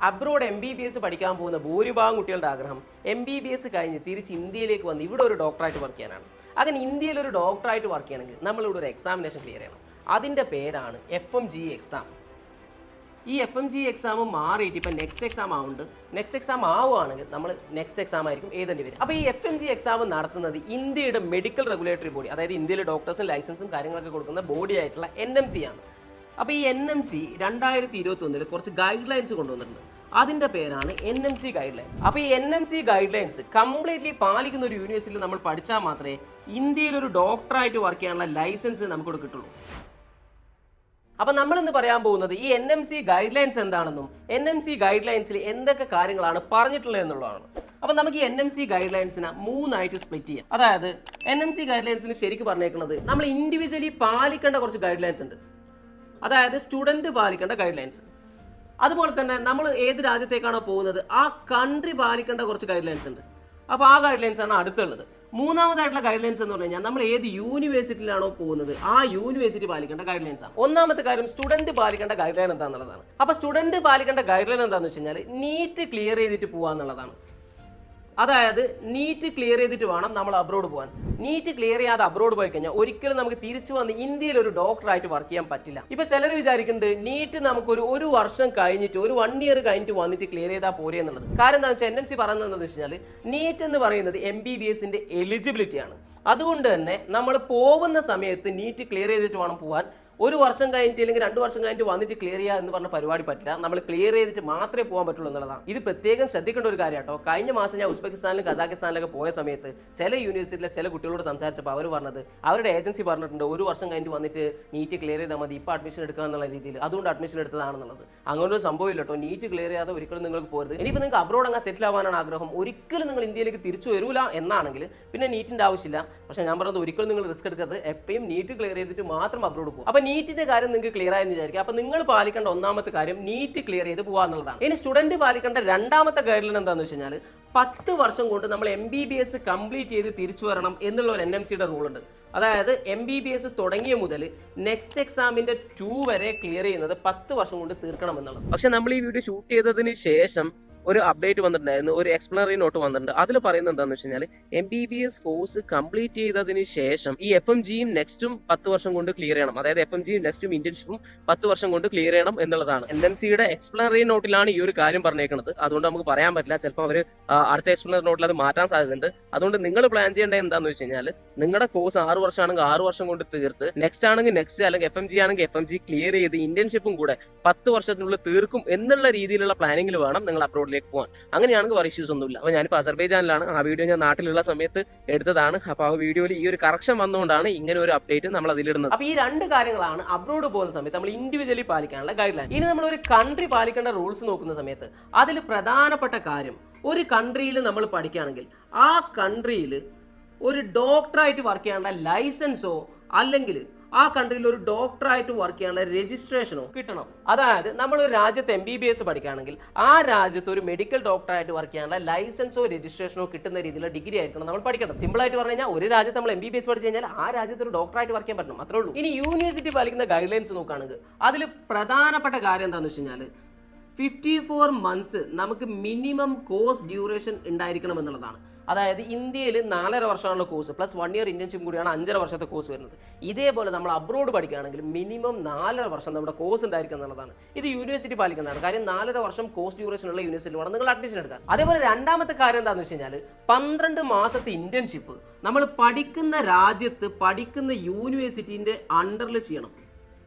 Abroad MBBS പഠിക്കാൻ പോകുന്ന ഭൂരിഭാഗം കുട്ടികളുടെ ആഗ്രഹം MBBS കഴിഞ്ഞ് തിരിച്ച് ഇന്ത്യയിലേക്ക് വന്ന് ഇവിടെ ഒരു ഡോക്ടറായിട്ട് വർക്ക് ചെയ്യാനാണ്. അങ്ങനെ ഇന്ത്യയിൽ ഒരു ഡോക്ടറായിട്ട് വർക്ക് ചെയ്യണമെങ്കിൽ നമ്മളിവിടെ ഒരു എക്സാമിനേഷൻ ക്ലിയർ ചെയ്യണം. അതിൻ്റെ പേരാണ് FMG എക്സാം. ഈ FMG എക്സാം മാറിയിട്ട് ഇപ്പം നെക്സ്റ്റ് എക്സാം ആവുന്നുണ്ട്. നെക്സ്റ്റ് എക്സാം ആവുകയാണെങ്കിൽ നമ്മൾ നെക്സ്റ്റ് എക്സാം ആയിരിക്കും എഴുതേണ്ടി വരും. അപ്പോൾ ഈ FMG എക്സാം നടത്തുന്നത് ഇന്ത്യയുടെ മെഡിക്കൽ റെഗുലേറ്ററി ബോഡി, അതായത് ഇന്ത്യയിലെ ഡോക്ടേഴ്സും ലൈസൻസും കാര്യങ്ങളൊക്കെ കൊടുക്കുന്ന ബോഡി ആയിട്ടുള്ള NMC ആണ്. അപ്പോൾ ഈ NMC 2021 കുറച്ച് ഗൈഡ് ലൈൻസ് കൊണ്ടുവന്നിട്ടുണ്ട്. അതിൻ്റെ പേരാണ് NMC ഗൈഡ് ലൈൻസ്. അപ്പോൾ ഈ NMC ഗൈഡ് ലൈൻസ് കംപ്ലീറ്റ്ലി പാലിക്കുന്ന ഒരു യൂണിവേഴ്സിറ്റിയിൽ നമ്മൾ പഠിച്ചാൽ മാത്രമേ ഇന്ത്യയിൽ ഒരു ഡോക്ടറായിട്ട് വർക്ക് ചെയ്യാനുള്ള ലൈസൻസ് നമുക്കിവിടെ കിട്ടുള്ളൂ. അപ്പോൾ നമ്മളിന്ന് പറയാൻ പോകുന്നത് ഈ NMC ഗൈഡ് ലൈൻസ് എന്താണെന്നും NMC ഗൈഡ് ലൈൻസിൽ എന്തൊക്കെ കാര്യങ്ങളാണ് പറഞ്ഞിട്ടുള്ളത് എന്നുള്ളതാണ്. അപ്പോൾ നമുക്ക് ഈ NMC ഗൈഡ് ലൈൻസിനെ 3 ആയിട്ട് സ്പ്ലിറ്റ് ചെയ്യാം. അതായത് NMC ഗൈഡ് ലൈൻസിന് ശരിക്കും പറഞ്ഞേക്കുന്നത് നമ്മൾ ഇൻഡിവിജ്വലി പാലിക്കേണ്ട കുറച്ച് ഗൈഡ് ലൈൻസ് ഉണ്ട്. അതായത് സ്റ്റുഡൻറ്റ് പാലിക്കേണ്ട ഗൈഡ് ലൈൻസ്, അതുപോലെ തന്നെ നമ്മൾ ഏത് രാജ്യത്തേക്കാണോ പോകുന്നത് ആ കൺട്രി പാലിക്കേണ്ട കുറച്ച് ഗൈഡ് ലൈൻസ് ഉണ്ട്. അപ്പോൾ ആ ഗൈഡ് ലൈൻസ് ആണ് അടുത്തുള്ളത്. മൂന്നാമതായിട്ടുള്ള ഗൈഡ് ലൈൻസ് എന്ന് പറഞ്ഞു കഴിഞ്ഞാൽ നമ്മൾ ഏത് യൂണിവേഴ്സിറ്റിയിലാണോ പോകുന്നത് ആ യൂണിവേഴ്സിറ്റി പാലിക്കേണ്ട ഗൈഡ് ലൈൻസ് ആണ്. ഒന്നാമത്തെ കാര്യം സ്റ്റുഡൻറ്റ് പാലിക്കേണ്ട ഗൈഡ് ലൈൻ എന്താണെന്നുള്ളതാണ്. അപ്പോൾ സ്റ്റുഡൻറ്റ് പാലിക്കേണ്ട ഗൈഡ് ലൈൻ എന്താണെന്ന് വെച്ച് കഴിഞ്ഞാൽ നീറ്റ് ക്ലിയർ ചെയ്തിട്ട് പോകാന്നുള്ളതാണ്. അതായത് നീറ്റ് ക്ലിയർ ചെയ്തിട്ട് വേണം നമ്മൾ അബ്രോഡ് പോകാൻ. നീറ്റ് ക്ലിയർ ചെയ്യാതെ അബ്രോഡ് പോയി കഴിഞ്ഞാൽ ഒരിക്കലും നമുക്ക് തിരിച്ചു വന്ന് ഇന്ത്യയിൽ ഒരു ഡോക്ടറായിട്ട് വർക്ക് ചെയ്യാൻ പറ്റില്ല. ഇപ്പൊ ചിലർ വിചാരിക്കുന്നുണ്ട് നീറ്റ് നമുക്കൊരു 1 വർഷം കഴിഞ്ഞിട്ട് ഒരു 1 ഇയർ കഴിഞ്ഞിട്ട് വന്നിട്ട് ക്ലിയർ ചെയ്താൽ പോരെ എന്നുള്ളത്. കാരണം എന്താണെന്ന് വെച്ചാൽ NMC പറയുന്നത് എന്താണെന്ന് വെച്ച് കഴിഞ്ഞാൽ നീറ്റ് എന്ന് പറയുന്നത് MBBSന്റെ എലിജിബിലിറ്റി ആണ്. അതുകൊണ്ട് തന്നെ നമ്മൾ പോകുന്ന സമയത്ത് നീറ്റ് ക്ലിയർ ചെയ്തിട്ട് വേണം പോകാൻ. 1 വർഷം കഴിഞ്ഞിട്ട് അല്ലെങ്കിൽ 2 വർഷം കഴിഞ്ഞിട്ട് വന്നിട്ട് ക്ലിയർ ചെയ്യുക എന്ന് പറഞ്ഞ പരിപാടി പറ്റില്ല. നമ്മൾ ക്ലിയർ ചെയ്തിട്ട് മാത്രമേ പോകാൻ പറ്റുള്ളൂ എന്നുള്ളതാണ്. ഇത് പ്രത്യേകം ശ്രദ്ധിക്കേണ്ട ഒരു കാര്യം കേട്ടോ. കഴിഞ്ഞ മാസം ഞാൻ ഉസ്ബെക്കിസ്ഥാനിലും കസാഖിസ്ഥാനിലൊക്കെ പോയ സമയത്ത് ചില യൂണിവേഴ്സിറ്റിയിലെ ചില കുട്ടികളോട് സംസാരിച്ചപ്പോൾ അവർ പറഞ്ഞത് അവരുടെ ഏജൻസി പറഞ്ഞിട്ടുണ്ട് 1 വർഷം കഴിഞ്ഞിട്ട് വന്നിട്ട് നീറ്റ് ക്ലിയർ ചെയ്താൽ മതി, ഇപ്പോൾ അഡ്മിഷൻ എടുക്കുക എന്നുള്ള രീതിയിൽ, അതുകൊണ്ട് അഡ്മിഷൻ എടുത്തതാണെന്നുള്ളത്. അങ്ങനെ ഒരു സംഭവം ഇല്ല കേട്ടോ. നീറ്റ് ക്ലിയർ ചെയ്യാതെ ഒരിക്കലും നിങ്ങൾക്ക് പോരുത്. ഇനിയിപ്പോൾ നിങ്ങൾക്ക് അബ്രോഡ് അങ്ങ് സെറ്റിൽ ആവാനാണ് ആഗ്രഹം, ഒരിക്കലും നിങ്ങൾ ഇന്ത്യയിലേക്ക് തിരിച്ചു വരൂല എന്നാണെങ്കിൽ പിന്നെ നീറ്റിൻ്റെ ആവശ്യമില്ല. പക്ഷേ ഞാൻ പറഞ്ഞത് ഒരിക്കലും നിങ്ങൾ റിസ്ക് എടുക്കരുത്. എപ്പോഴും നീറ്റ് ക്ലിയർ ചെയ്തിട്ട് മാത്രം അബ്രോഡ് പോകും. അപ്പോൾ നീറ്റിൻ്റെ കാര്യം ക്ലിയർ ആയെന്ന് വിചാരിക്കുക. അപ്പൊ നിങ്ങൾ പാലിക്കേണ്ട ഒന്നാമത്തെ കാര്യം നീറ്റ് ക്ലിയർ ചെയ്ത് പോകാന്നുള്ളതാണ്. ഇനി സ്റ്റുഡന്റ് പാലിക്കേണ്ട രണ്ടാമത്തെ ഗൈഡ് ലൈൻ എന്താണെന്ന് വെച്ച് കഴിഞ്ഞാൽ 10 വർഷം കൊണ്ട് നമ്മൾ MBBS കംപ്ലീറ്റ് ചെയ്ത് തിരിച്ചു വരണം എന്നുള്ള ഒരു NMCയുടെ റൂൾ ഉണ്ട്. അതായത് MBBS തുടങ്ങിയ മുതൽ നെക്സ്റ്റ് എക്സാമിന്റെ 2 വരെ ക്ലിയർ ചെയ്യുന്നത് 10 വർഷം കൊണ്ട് തീർക്കണം എന്നുള്ളത്. പക്ഷെ നമ്മൾ ഈ വീഡിയോ ഷൂട്ട് ചെയ്തതിന് ശേഷം ഒരു അപ്ഡേറ്റ് വന്നിട്ടുണ്ടായിരുന്നു, ഒരു എക്സ്പ്ലനറി നോട്ട് വന്നിട്ടുണ്ട്. അതിൽ പറയുന്നത് എന്താണെന്ന് വെച്ച് കഴിഞ്ഞാൽ MBBS കോഴ്സ് കംപ്ലീറ്റ് ചെയ്തതിന് ശേഷം ഈ FMGയും നെക്സ്റ്റും 10 വർഷം കൊണ്ട് ക്ലിയർ ചെയ്യണം. അതായത് FMGയും നെക്സ്റ്റും ഇന്റേൺഷിപ്പും 10 വർഷം കൊണ്ട് ക്ലിയർ ചെയ്യണം എന്നുള്ളതാണ്. NMCയുടെ എക്സ്പ്ലനറി നോട്ടിലാണ് ഈ ഒരു കാര്യം പറഞ്ഞേക്കുന്നത്. അതുകൊണ്ട് നമുക്ക് പറയാൻ പറ്റില്ല, ചിലപ്പോൾ അവർ അടുത്ത എക്സ്പ്ലനറി നോട്ടിൽ അത് മാറ്റാൻ സാധ്യതയുണ്ട്. അതുകൊണ്ട് നിങ്ങൾ പ്ലാൻ ചെയ്യേണ്ടത് എന്താണെന്ന് വെച്ച് കഴിഞ്ഞാൽ നിങ്ങളുടെ കോഴ്സ് 6 വർഷമാണെങ്കിൽ 6 വർഷം കൊണ്ട് തീർത്ത്, നെക്സ്റ്റ് ആണെങ്കിൽ നെക്സ്റ്റ്, അല്ലെങ്കിൽ FMG ആണെങ്കിൽ FMG ക്ലിയർ ചെയ്ത് ഇന്റേൺഷിപ്പും കൂടെ 10 വർഷത്തിനുള്ളിൽ തീർക്കും എന്നുള്ള രീതിയിലുള്ള പ്ലാനിങ്ങിൽ വേണം നിങ്ങൾ അബ്രോഡിലേക്ക് പോകാൻ. അങ്ങനെയാണെങ്കിൽ വേറെ ഇഷ്യൂസ് ഒന്നുമില്ല. അപ്പോൾ ഞാനിപ്പോൾ അസർബൈജാനിലാണ്, ആ വീഡിയോ ഞാൻ നാട്ടിലുള്ള സമയത്ത് എടുത്തതാണ്. അപ്പോൾ ആ വീഡിയോയിൽ ഈ ഒരു കറക്ഷൻ വന്നുകൊണ്ടാണ് ഇങ്ങനെ ഒരു അപ്ഡേറ്റ് നമ്മൾ അതിലിടുന്നത്. അപ്പോൾ ഈ 2 കാര്യങ്ങളാണ് അബ്രോഡ് പോകുന്ന സമയത്ത് നമ്മൾ ഇൻഡിവിജ്വലി പാലിക്കാനുള്ള ഗൈഡ് ലൈൻ. ഇനി നമ്മൾ ഒരു കൺട്രി പാലിക്കേണ്ട റൂൾസ് നോക്കുന്ന സമയത്ത് അതിൽ പ്രധാനപ്പെട്ട കാര്യം, ഒരു കൺട്രിയിൽ നമ്മൾ പഠിക്കുകയാണെങ്കിൽ ആ കൺട്രിയിൽ ഒരു ഡോക്ടറായിട്ട് വർക്ക് ചെയ്യാനുള്ള ലൈസൻസോ അല്ലെങ്കിൽ ആ കൺട്രിയിൽ ഒരു ഡോക്ടറായിട്ട് വർക്ക് ചെയ്യാനുള്ള രജിസ്ട്രേഷനോ കിട്ടണം. അതായത് നമ്മൾ ഒരു രാജ്യത്ത് MBBS പഠിക്കുകയാണെങ്കിൽ ആ രാജ്യത്ത് ഒരു മെഡിക്കൽ ഡോക്ടറായിട്ട് വർക്ക് ചെയ്യാനുള്ള ലൈസൻസോ രജിസ്ട്രേഷനോ കിട്ടുന്ന രീതിയിലുള്ള ഡിഗ്രി ആയിരിക്കണം നമ്മൾ പഠിക്കണം. സിമ്പിൾ ആയിട്ട് പറഞ്ഞു കഴിഞ്ഞാൽ ഒരു രാജ്യത്ത് നമ്മൾ MBBS പഠിച്ചു കഴിഞ്ഞാൽ ആ രാജ്യത്ത് ഒരു ഡോക്ടറായിട്ട് വർക്ക് ചെയ്യാൻ പറ്റണം, അത്രേ ഉള്ളൂ. ഇനി യൂണിവേഴ്സിറ്റി പാലിക്കുന്ന ഗൈഡ് ലൈൻസ് നോക്കുകയാണെങ്കിൽ അതിൽ പ്രധാനപ്പെട്ട കാര്യം എന്താണെന്ന് വെച്ച് കഴിഞ്ഞാൽ 54 മന്ത്സ് നമുക്ക് മിനിമം കോഴ്സ് ഡ്യൂറേഷൻ ഉണ്ടായിരിക്കണം എന്നുള്ളതാണ്. അതായത് ഇന്ത്യയിൽ 4.5 വർഷമാണുള്ള കോഴ്സ് പ്ലസ് 1 ഇയർ ഇന്റേൺഷിപ്പ് കൂടിയാണ് 5.5 വർഷത്തെ കോഴ്സ് വരുന്നത്. ഇതേപോലെ നമ്മൾ അബ്രോഡ് പഠിക്കുകയാണെങ്കിൽ മിനിമം 4.5 വർഷം നമ്മുടെ കോഴ്സ് ഉണ്ടായിരിക്കും എന്നുള്ളതാണ്. ഇത് യൂണിവേഴ്സിറ്റി പാലിക്കുന്നതാണ്. കാര്യം 4.5 വർഷം കോഴ്സ് ഡ്യൂറേഷൻ ഉള്ള യൂണിവേഴ്സിറ്റി വേണം നിങ്ങൾ അഡ്മിഷൻ എടുക്കാൻ. അതേപോലെ രണ്ടാമത്തെ കാര്യം എന്താണെന്ന് വെച്ച് കഴിഞ്ഞാൽ 12 മാസത്തെ ഇന്റേൺഷിപ്പ് നമ്മൾ പഠിക്കുന്ന രാജ്യത്ത് പഠിക്കുന്ന യൂണിവേഴ്സിറ്റിന്റെ അണ്ടറിൽ ചെയ്യണം.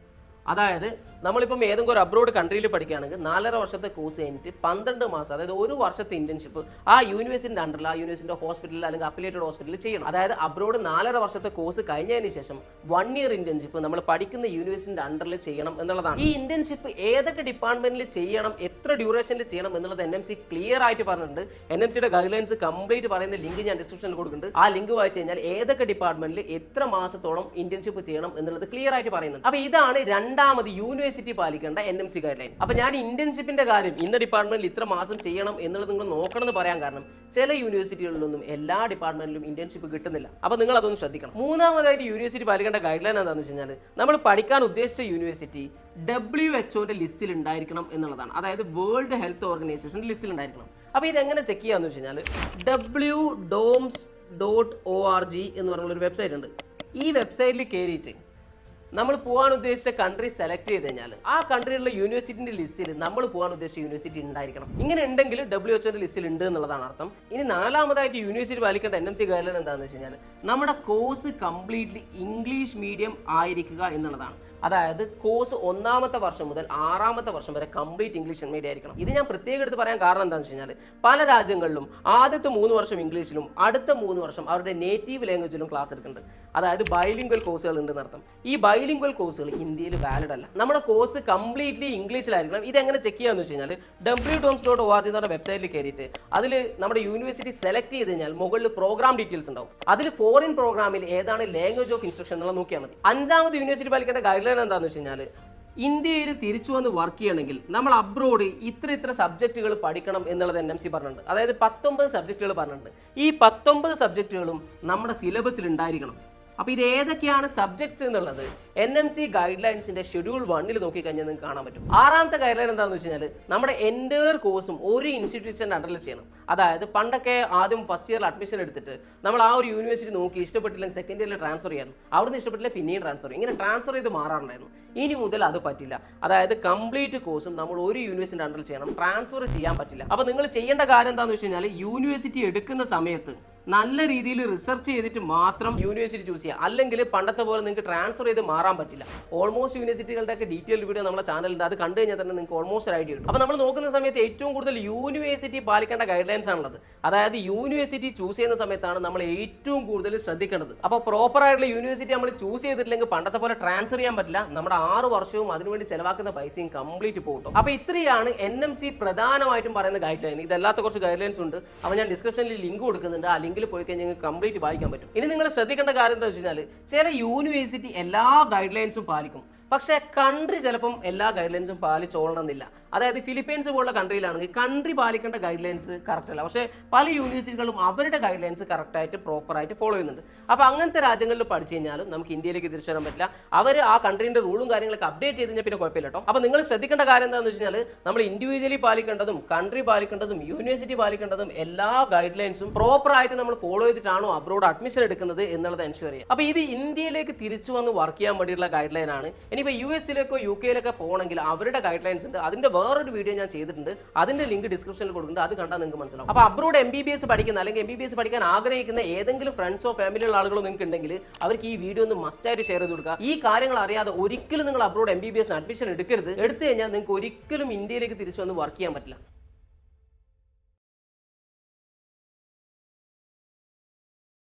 അതായത് നമ്മളിപ്പം ഏതെങ്കിലും ഒരു അബ്രോഡ് കൺട്രിയിൽ പഠിക്കുകയാണെങ്കിൽ 4.5 വർഷത്തെ കോഴ്സ് കഴിഞ്ഞിട്ട് 12 മാസം, അതായത് 1 വർഷത്തെ ഇന്റേൺഷിപ്പ് ആ യൂണിവേഴ്സിറ്റിന്റെ അണ്ടറിൽ, ആ യൂണിവേഴ്സിറ്റിന്റെ ഹോസ്പിറ്റലിൽ അല്ലെങ്കിൽ അഫിലിയേറ്റഡ് ഹോസ്പിറ്റലിൽ ചെയ്യണം. അതായത് അബ്രോഡ് 4.5 വർഷത്തെ കോഴ്സ് കഴിഞ്ഞതിന് ശേഷം 1 ഇയർ ഇന്റേൺഷിപ്പ് നമ്മൾ പഠിക്കുന്ന യൂണിവേഴ്സിറ്റിന്റെ അണ്ടറിൽ ചെയ്യണം എന്നുള്ളതാണ്. ഈ ഇന്റേൺഷിപ്പ് ഏതൊക്കെ ഡിപ്പാർട്ട്മെന്റിൽ ചെയ്യണം, എത്ര ഡ്യൂറേഷനിൽ ചെയ്യണം എന്നുള്ളത് NMC ക്ലിയർ ആയിട്ട് പറഞ്ഞിട്ടുണ്ട്. NMCയുടെ ഗൈഡ് ലൈൻസ് കംപ്ലീറ്റ് പറയുന്ന ലിങ്ക് ഞാൻ ഡിസ്ക്രിപ്ഷനിൽ കൊടുക്കുന്നുണ്ട്. ആ ലിങ്ക് വായിച്ചു കഴിഞ്ഞാൽ ഏതൊക്കെ ഡിപ്പാർട്ട്മെന്റിൽ എത്ര മാസത്തോളം ഇന്റേൺഷിപ്പ് ചെയ്യണം എന്നുള്ളത് ക്ലിയർ ആയിട്ട് പറയുന്നുണ്ട്. അപ്പോൾ ഇതാണ് രണ്ടാമത് യൂണിവേഴ്സിറ്റി യൂണിവേഴ്സിറ്റി പാലിക്കേണ്ട NMC ഗൈഡ് ലൈൻ. അപ്പോൾ ഞാൻ ഇന്റേൺഷിപ്പിന്റെ കാര്യം ഇന്ന ഡിപ്പാർട്ട്മെന്റിൽ ഇത്ര മാസം ചെയ്യണം എന്നുള്ളത് നിങ്ങൾ നോക്കണം എന്ന് പറയാൻ കാരണം ചില യൂണിവേഴ്സിറ്റികളിലൊന്നും എല്ലാ ഡിപ്പാർട്ട്മെന്റിലും ഇന്റേൺഷിപ്പ് കിട്ടുന്നില്ല. അപ്പോൾ നിങ്ങൾ അതൊന്ന് ശ്രദ്ധിക്കണം. മൂന്നാമതായിട്ട് യൂണിവേഴ്സിറ്റി പാലിക്കേണ്ട ഗൈഡ് ലൈൻ എന്താണെന്ന് വെച്ച് കഴിഞ്ഞാൽ നമ്മൾ പഠിക്കാൻ ഉദ്ദേശിച്ച യൂണിവേഴ്സിറ്റി WHO ലിസ്റ്റിൽ ഉണ്ടായിരിക്കണം എന്നുള്ളതാണ്. അതായത് വേൾഡ് ഹെൽത്ത് ഓർഗനൈസേഷൻ്റെ ലിസ്റ്റിൽ ഉണ്ടായിരിക്കണം. അപ്പോൾ ഇതെങ്ങനെ ചെക്ക് ചെയ്യാന്ന് വെച്ച് കഴിഞ്ഞാൽ wdoms.org എന്ന് പറഞ്ഞുള്ള ഒരു വെബ്സൈറ്റ് ഉണ്ട്. ഈ വെബ്സൈറ്റിൽ കയറിയിട്ട് നമ്മൾ പോകാൻ ഉദ്ദേശിച്ച കൺട്രി സെലക്ട് ചെയ്ത് കഴിഞ്ഞാൽ ആ കൺട്രിയിലുള്ള യൂണിവേഴ്സിറ്റിന്റെ ലിസ്റ്റിൽ നമ്മൾ പോകാൻ ഉദ്ദേശിച്ച യൂണിവേഴ്സിറ്റി ഉണ്ടായിരിക്കണം. ഇങ്ങനെ ഉണ്ടെങ്കിൽ WHO ലിസ്റ്റിൽ ഉണ്ട് എന്നുള്ളതാണ് അർത്ഥം. ഇനി നാലാമതായിട്ട് യൂണിവേഴ്സിറ്റി പാലിക്കേണ്ട NMC ഗൈഡ് ലൈൻ എന്താണെന്ന് വെച്ച് കഴിഞ്ഞാൽ നമ്മുടെ കോഴ്സ് കംപ്ലീറ്റ്ലി ഇംഗ്ലീഷ് മീഡിയം ആയിരിക്കുക എന്നുള്ളതാണ്. അതായത് കോഴ്സ് 1ാമത്തെ വർഷം മുതൽ 6ാമത്തെ വർഷം വരെ കംപ്ലീറ്റ് ഇംഗ്ലീഷ് മീഡിയം ആയിരിക്കണം. ഇത് ഞാൻ പ്രത്യേകം എടുത്ത് പറയാൻ കാരണം എന്താണെന്ന് വെച്ച് കഴിഞ്ഞാൽ പല രാജ്യങ്ങളിലും ആദ്യത്തെ 3 വർഷം ഇംഗ്ലീഷിലും അടുത്ത 3 വർഷം അവരുടെ നേറ്റീവ് ലാംഗ്വേജിലും ക്ലാസ് എടുക്കുന്നുണ്ട്. അതായത് ബൈലിംഗ്വൽ കോഴ്സുകൾ ഉണ്ടെന്ന് അർത്ഥം. ഈ ബൈലിംഗ്വൽ കോഴ്സുകൾ ഇന്ത്യയിൽ വാലിഡ് അല്ല. നമ്മുടെ കോഴ്സ് കംപ്ലീറ്റ്ലി ഇംഗ്ലീഷിലായിരിക്കണം. ഇതെങ്ങനെ ചെക്ക് ചെയ്യാന്ന് വെച്ച് കഴിഞ്ഞാൽ wdoms.org എന്ന വെബ്സൈറ്റിൽ കയറിയിട്ട് അതിൽ നമ്മുടെ യൂണിവേഴ്സിറ്റി സെലക്ട് ചെയ്ത് കഴിഞ്ഞാൽ മുകളിൽ പ്രോഗ്രാം ഡീറ്റെയിൽസ് ഉണ്ടാവും. അതിൽ ഫോറിൻ പ്രോഗ്രാമിൽ ഏതാണ് ലാംഗ്വേജ് ഓഫ് ഇൻസ്ട്രക്ഷൻ എന്നുള്ളത് നോക്കിയാൽ മതി. 5ാമത് യൂണിവേഴ്സിറ്റി പാലിക്കേണ്ട ഗൈഡ് ലൈൻ എന്താണെന്ന് വെച്ച് കഴിഞ്ഞാൽ ഇന്ത്യയിൽ തിരിച്ചു വന്ന് വർക്ക് ചെയ്യണമെങ്കിൽ നമ്മൾ അബ്രോഡ് ഇത്ര സബ്ജക്റ്റുകൾ പഠിക്കണം എന്നുള്ളത് NMC പറഞ്ഞിട്ടുണ്ട്. അതായത് 19 സബ്ജക്റ്റുകൾ പറഞ്ഞിട്ടുണ്ട്. ഈ 19 സബ്ജക്റ്റുകളും നമ്മുടെ സിലബസിൽ ഉണ്ടായിരിക്കണം. അപ്പോൾ ഇത് ഏതൊക്കെയാണ് സബ്ജക്ട്സ് എന്നുള്ളത് NMC ഗൈഡ് ലൈൻസിന്റെ ഷെഡ്യൂൾ 1ൽ നോക്കിക്കഴിഞ്ഞാൽ നിങ്ങൾക്ക് കാണാൻ പറ്റും. 6ാമത്തെ ഗൈഡ് ലൈൻ എന്താണെന്ന് വെച്ച് കഴിഞ്ഞാൽ നമ്മുടെ എൻ്റയർ കോഴ്സും ഒരു ഇൻസ്റ്റിറ്റ്യൂഷൻ്റെ അണ്ടറിൽ ചെയ്യണം. അതായത് പണ്ടൊക്കെ ആദ്യം ഫസ്റ്റ് ഇയറിൽ അഡ്മിഷൻ എടുത്തിട്ട് നമ്മൾ ആ ഒരു യൂണിവേഴ്സിറ്റി നോക്കി ഇഷ്ടപ്പെട്ടില്ലെങ്കിൽ സെക്കൻഡ് ഇയറിൽ ട്രാൻസ്ഫർ ചെയ്യാനും അവിടുന്ന് ഇഷ്ടപ്പെട്ടില്ല പിന്നെയും ട്രാൻസ്ഫർ ചെയ്യും. ഇങ്ങനെ ട്രാൻസ്ഫർ ചെയ്ത് മാറാറുണ്ടായിരുന്നു. ഇനി മുതൽ അത് പറ്റില്ല. അതായത് കംപ്ലീറ്റ് കോഴ്സും നമ്മൾ ഒരു യൂണിവേഴ്സിറ്റി അണ്ടറിൽ ചെയ്യണം. ട്രാൻസ്ഫർ ചെയ്യാൻ പറ്റില്ല. അപ്പോൾ നിങ്ങൾ ചെയ്യേണ്ട കാര്യം എന്താണെന്ന് വെച്ച് കഴിഞ്ഞാൽ യൂണിവേഴ്സിറ്റി എടുക്കുന്ന സമയത്ത് നല്ല രീതിയിൽ റിസർച്ച് ചെയ്തിട്ട് മാത്രം യൂണിവേഴ്സിറ്റി ചൂസ് ചെയ്യുക. അല്ലെങ്കിൽ പണ്ടത്തെ പോലെ നിങ്ങൾക്ക് ട്രാൻസ്ഫർ ചെയ്ത് മാറാൻ പറ്റില്ല. ഓൾമോസ്റ്റ് യൂണിവേഴ്സിറ്റികളുടെ ഒക്കെ ഡീറ്റെയിൽഡ് വീഡിയോ നമ്മുടെ ചാനലുണ്ട്. അത് കണ്ടു കഴിഞ്ഞാൽ തന്നെ നിങ്ങൾക്ക് ഓൾമോസ്റ്റ് ഒരു ഐഡിയ കിട്ടും. അപ്പോൾ നമ്മൾ നോക്കുന്ന സമയത്ത് ഏറ്റവും കൂടുതൽ യൂണിവേഴ്സിറ്റി പാലിക്കേണ്ട ഗൈഡ് ലൈൻസ് ആണുള്ളത്. അതായത് യൂണിവേഴ്സിറ്റി ചൂസ് ചെയ്യുന്ന സമയത്താണ് നമ്മൾ ഏറ്റവും കൂടുതൽ ശ്രദ്ധിക്കേണ്ടത്. അപ്പോൾ പ്രോപ്പർ ആയിട്ടുള്ള യൂണിവേഴ്സിറ്റി നമ്മൾ ചൂസ് ചെയ്തിട്ടില്ലെങ്കിൽ പണ്ടത്തെ പോലെ ട്രാൻസ്ഫർ ചെയ്യാൻ പറ്റില്ല. നമ്മുടെ 6 വർഷവും അതിനുവേണ്ടി ചെലവാക്കുന്ന പൈസയും കംപ്ലീറ്റ് പോകും. അപ്പോൾ ഇത്രയാണ് NMC പ്രധാനമായിട്ടും പറയുന്ന ഗൈഡ് ലൈൻ. ഇതല്ലാത്ത കുറച്ച് ഗൈഡ് ലൈൻസ് ഉണ്ട്. അപ്പോൾ ഞാൻ ഡിസ്ക്രിപ്ഷനിൽ ലിങ്ക് കൊടുക്കുന്നുണ്ട്. ആ ലിങ്കിൽ പോയി കഴിഞ്ഞാൽ നിങ്ങൾക്ക് കംപ്ലീറ്റ് വായിക്കാൻ പറ്റും. ഇനി നിങ്ങൾ ശ്രദ്ധിക്കേണ്ട കാര്യം എന്താ വെച്ച് കഴിഞ്ഞാൽ ചില യൂണിവേഴ്സിറ്റി എല്ലാ ഗൈഡ് ലൈൻസും പാലിക്കും. പക്ഷേ കൺട്രി ചിലപ്പം എല്ലാ ഗൈഡ് ലൈൻസും പാലിച്ചോളണമെന്നില്ല. അതായത് ഫിലിപ്പീൻസ് പോലുള്ള കൺട്രിയിലാണെങ്കിൽ കൺട്രി പാലിക്കേണ്ട ഗൈഡ് ലൈൻസ് കറക്റ്റ് അല്ല. പക്ഷേ പല യൂണിവേഴ്സിറ്റികളും അവരുടെ ഗൈഡ് ലൈൻസ് കറക്റ്റായിട്ട് പ്രോപ്പറായിട്ട് ഫോളോ ചെയ്യുന്നുണ്ട്. അപ്പോൾ അങ്ങനത്തെ രാജ്യങ്ങളിൽ പഠിച്ചു കഴിഞ്ഞാലും നമുക്ക് ഇന്ത്യയിലേക്ക് തിരിച്ചു വരാൻ പറ്റില്ല. അവർ ആ കൺട്രീൻ്റെ റൂളും കാര്യങ്ങളൊക്കെ അപ്ഡേറ്റ് ചെയ്ത് കഴിഞ്ഞാൽ പിന്നെ കുഴപ്പമില്ല കേട്ടോ. അപ്പോൾ നിങ്ങൾ ശ്രദ്ധിക്കേണ്ട കാര്യം എന്താണെന്ന് വെച്ച് കഴിഞ്ഞാൽ നമ്മൾ ഇൻഡിവിജ്വലി പാലിക്കേണ്ടതും കൺട്രി പാലിക്കേണ്ടതും യൂണിവേഴ്സിറ്റി പാലിക്കേണ്ടതും എല്ലാ ഗൈഡ് ലൈൻസും പ്രോപ്പറായിട്ട് നമ്മൾ ഫോളോ ചെയ്തിട്ടാണോ അബ്രോഡ് അഡ്മിഷൻ എടുക്കുന്നത് എന്നുള്ളത് എൻഷുർ ചെയ്യുക. അപ്പോൾ ഇത് ഇന്ത്യയിലേക്ക് തിരിച്ചു വന്ന് വർക്ക് ചെയ്യാൻ വേണ്ടിയിട്ടുള്ള ഗൈഡ് ലൈൻ ആണ്. ഇനിയിപ്പോൾ US-ലേക്കോ UK-യിലൊക്കെ പോകണമെങ്കിൽ അവരുടെ ഗൈഡ് ലൈൻസ് ഉണ്ട്. അതിന്റെ വേറൊരു വീഡിയോ ഞാൻ ചെയ്തിട്ടുണ്ട്. അതിന്റെ ലിങ്ക് ഡിസ്ക്രിപ്ഷനിൽ കൊടുക്കുന്നുണ്ട്. അത് കണ്ടാൽ നിങ്ങൾക്ക് മനസ്സിലാവും. അപ്പോൾ അബ്രോഡ് MBBS പഠിക്കുന്ന അല്ലെങ്കിൽ MBBS പഠിക്കാൻ ആഗ്രഹിക്കുന്ന ഏതെങ്കിലും ഫ്രണ്ട്സോ ഫാമിലിയുള്ള ആളുകളോ നിങ്ങൾക്ക് ഉണ്ടെങ്കിൽ അവർക്ക് ഈ വീഡിയോ ഒന്ന് മസ്റ്റായിട്ട് ഷെയർ ചെയ്ത് കൊടുക്കുക. ഈ കാര്യങ്ങൾ അറിയാതെ ഒരിക്കലും നിങ്ങൾ അബ്രോഡ് MBBS അഡ്മിഷൻ എടുക്കരുത്. എടുത്തു കഴിഞ്ഞാൽ നിങ്ങൾക്ക് ഒരിക്കലും ഇന്ത്യയിലേക്ക് തിരിച്ചു വന്ന് വർക്ക് ചെയ്യാൻ പറ്റില്ല.